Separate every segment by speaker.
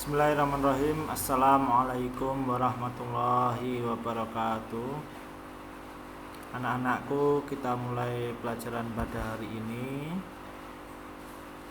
Speaker 1: Bismillahirrahmanirrahim. Assalamualaikum warahmatullahi wabarakatuh. Anak-anakku, kita mulai pelajaran pada hari ini.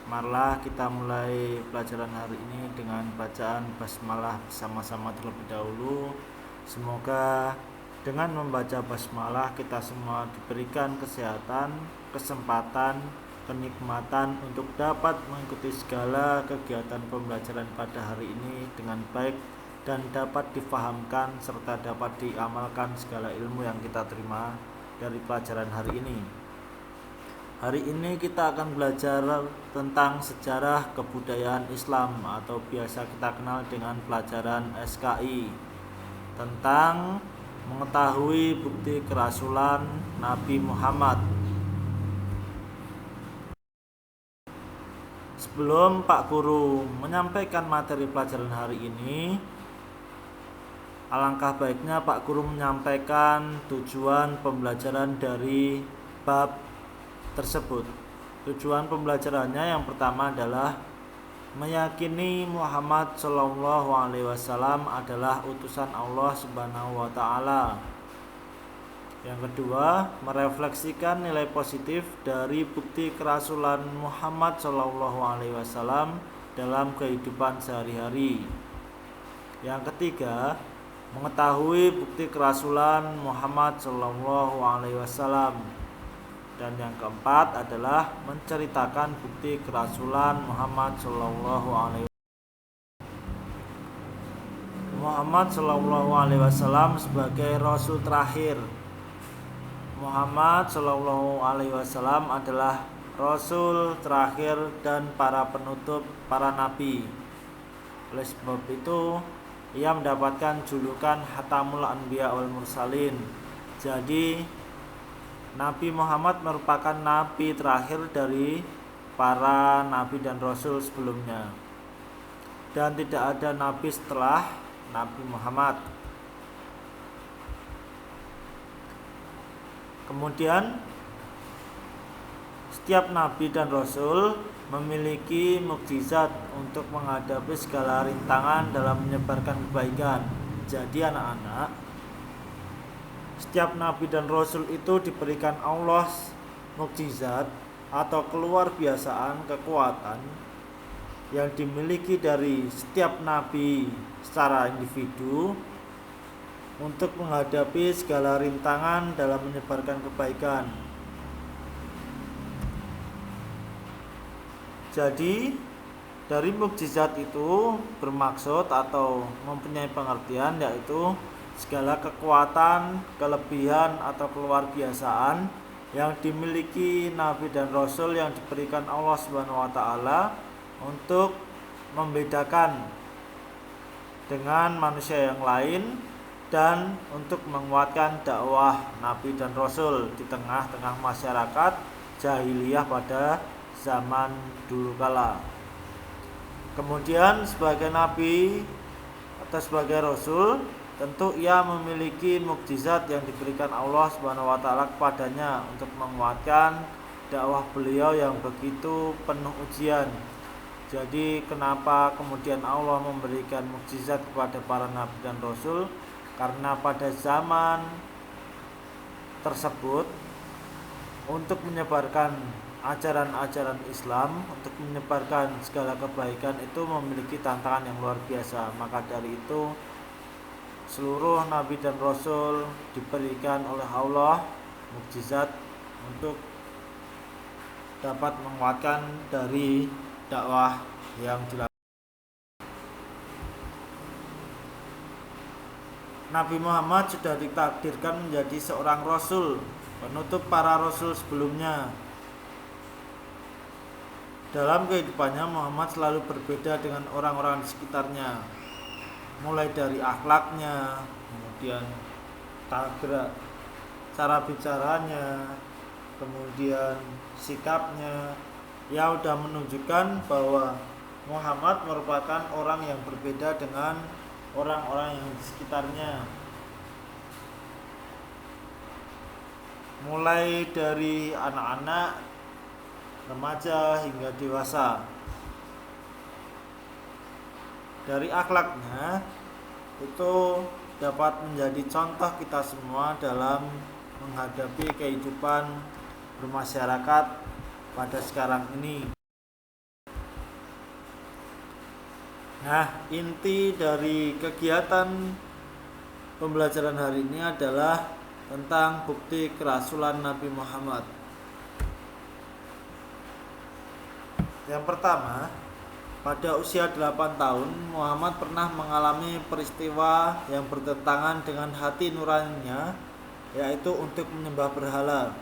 Speaker 1: Marilah kita mulai pelajaran hari ini dengan bacaan basmalah bersama-sama terlebih dahulu. Semoga dengan membaca basmalah kita semua diberikan kesehatan, kesempatan, kenikmatan untuk dapat mengikuti segala kegiatan pembelajaran pada hari ini dengan baik dan dapat difahamkan serta dapat diamalkan segala ilmu yang kita terima dari pelajaran hari ini. Hari ini kita akan belajar tentang sejarah kebudayaan Islam atau biasa kita kenal dengan pelajaran SKI, tentang mengetahui bukti kerasulan Nabi Muhammad. Sebelum Pak Guru menyampaikan materi pelajaran hari ini, alangkah baiknya Pak Guru menyampaikan tujuan pembelajaran dari bab tersebut. Tujuan pembelajarannya yang pertama adalah meyakini Muhammad SAW adalah utusan Allah Subhanahu wa Ta'ala. Yang kedua, merefleksikan nilai positif dari bukti kerasulan Muhammad SAW dalam kehidupan sehari-hari. Yang ketiga, mengetahui bukti kerasulan Muhammad SAW. Dan yang keempat adalah menceritakan bukti kerasulan Muhammad SAW. Muhammad SAW sebagai Rasul terakhir. Muhammad SAW adalah Rasul terakhir dan para penutup para nabi. Oleh sebab itu, ia mendapatkan julukan Hatamul Anbiya wal Mursalin. Jadi, Nabi Muhammad merupakan nabi terakhir dari para nabi dan rasul sebelumnya. Dan tidak ada nabi setelah Nabi Muhammad. Kemudian setiap nabi dan rasul memiliki mukjizat untuk menghadapi segala rintangan dalam menyebarkan kebaikan. Jadi anak-anak, setiap nabi dan rasul itu diberikan Allah mukjizat atau keluar biasaan kekuatan yang dimiliki dari setiap nabi secara individu untuk menghadapi segala rintangan dalam menyebarkan kebaikan. Jadi, dari mukjizat itu bermaksud atau mempunyai pengertian yaitu segala kekuatan, kelebihan atau keluar biasaan yang dimiliki nabi dan rasul yang diberikan Allah Subhanahu wa Ta'ala untuk membedakan dengan manusia yang lain dan untuk menguatkan dakwah nabi dan rasul di tengah-tengah masyarakat jahiliyah pada zaman dulu kala. Kemudian sebagai nabi atau sebagai rasul, tentu ia memiliki mukjizat yang diberikan Allah Subhanahu wa Ta'ala kepadanya untuk menguatkan dakwah beliau yang begitu penuh ujian. Jadi kenapa kemudian Allah memberikan mukjizat kepada para nabi dan rasul? Karena pada zaman tersebut untuk menyebarkan ajaran-ajaran Islam, untuk menyebarkan segala kebaikan itu memiliki tantangan yang luar biasa. Maka dari itu seluruh nabi dan rasul diberikan oleh Allah mukjizat untuk dapat menguatkan dari dakwah yang dilakukan. Nabi Muhammad sudah ditakdirkan menjadi seorang rasul, penutup para rasul sebelumnya. Dalam kehidupannya Muhammad selalu berbeda dengan orang-orang di sekitarnya, mulai dari akhlaknya, kemudian cara bicaranya, kemudian sikapnya. Ia sudah menunjukkan bahwa Muhammad merupakan orang yang berbeda dengan orang-orang yang di sekitarnya, mulai dari anak-anak, remaja hingga dewasa. Dari akhlaknya itu dapat menjadi contoh kita semua dalam menghadapi kehidupan bermasyarakat pada sekarang ini. Nah, inti dari kegiatan pembelajaran hari ini adalah tentang bukti kerasulan Nabi Muhammad. Yang pertama, pada usia 8 tahun Muhammad pernah mengalami peristiwa yang bertentangan dengan hati nuraninya, yaitu untuk menyembah berhala.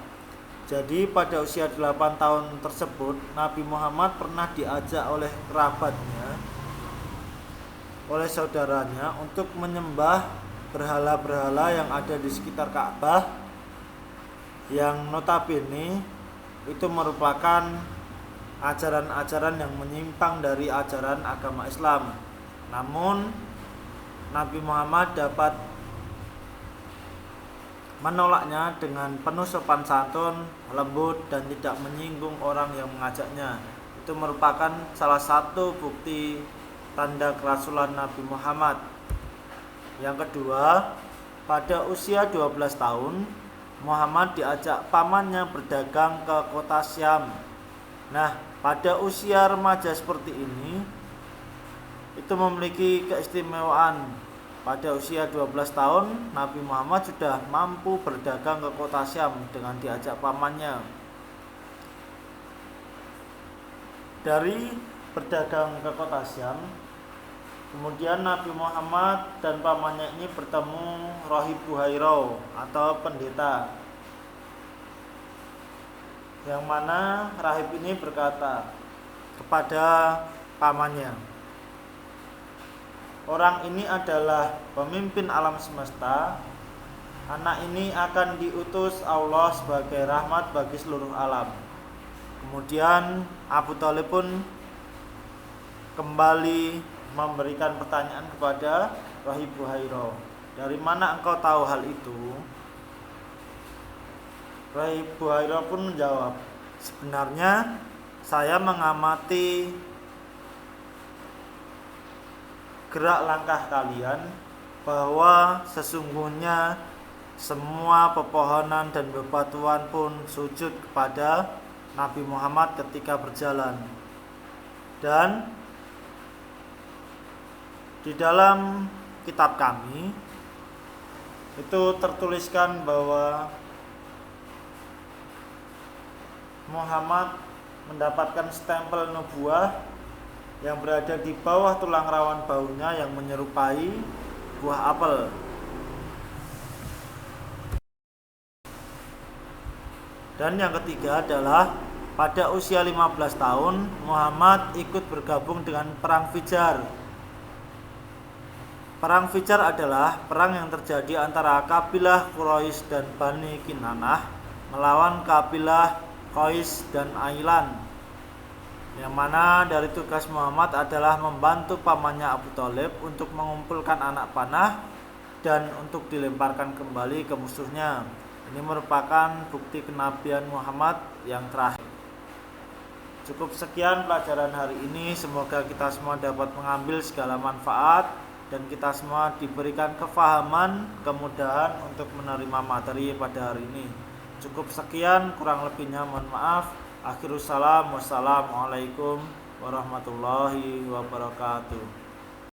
Speaker 1: Jadi pada usia 8 tahun tersebut Nabi Muhammad pernah diajak oleh kerabatnya, oleh saudaranya untuk menyembah berhala-berhala yang ada di sekitar Ka'bah, yang notabene itu merupakan ajaran-ajaran yang menyimpang dari ajaran agama Islam. Namun Nabi Muhammad dapat menolaknya dengan penuh sopan santun, lembut, dan tidak menyinggung orang yang mengajaknya. Itu merupakan salah satu bukti tanda kerasulan Nabi Muhammad. Yang kedua, pada usia 12 tahun Muhammad diajak pamannya berdagang ke kota Syam. Nah, pada usia remaja seperti ini itu memiliki keistimewaan. Pada usia 12 tahun Nabi Muhammad sudah mampu berdagang ke kota Syam dengan diajak pamannya. Dari berdagang ke kota Syam, kemudian Nabi Muhammad dan pamannya ini bertemu Rahib Buhairah atau pendeta, yang mana rahib ini berkata kepada pamannya, "Orang ini adalah pemimpin alam semesta. Anak ini akan diutus Allah sebagai rahmat bagi seluruh alam." Kemudian Abu Thalib pun kembali memberikan pertanyaan kepada Rahib Buhairah, "Dari mana engkau tahu hal itu?" Rahib Buhairah pun menjawab, "Sebenarnya saya mengamati gerak langkah kalian, bahwa sesungguhnya semua pepohonan dan bebatuan pun sujud kepada Nabi Muhammad ketika berjalan. Dan di dalam kitab kami itu tertuliskan bahwa Muhammad mendapatkan stempel nubuah yang berada di bawah tulang rawan baunya yang menyerupai buah apel." Dan yang ketiga adalah pada usia 15 tahun Muhammad ikut bergabung dengan Perang Fijar. Perang Fijar adalah perang yang terjadi antara kabilah Quraisy dan Bani Kinanah melawan kabilah Qais dan Ailan, yang mana dari tugas Muhammad adalah membantu pamannya Abu Thalib untuk mengumpulkan anak panah dan untuk dilemparkan kembali ke musuhnya. Ini merupakan bukti kenabian Muhammad yang terakhir. Cukup sekian pelajaran hari ini. Semoga kita semua dapat mengambil segala manfaat dan kita semua diberikan kefahaman, kemudahan untuk menerima materi pada hari ini. Cukup sekian, kurang lebihnya mohon maaf. Akhirus salam, wassalamualaikum warahmatullahi wabarakatuh.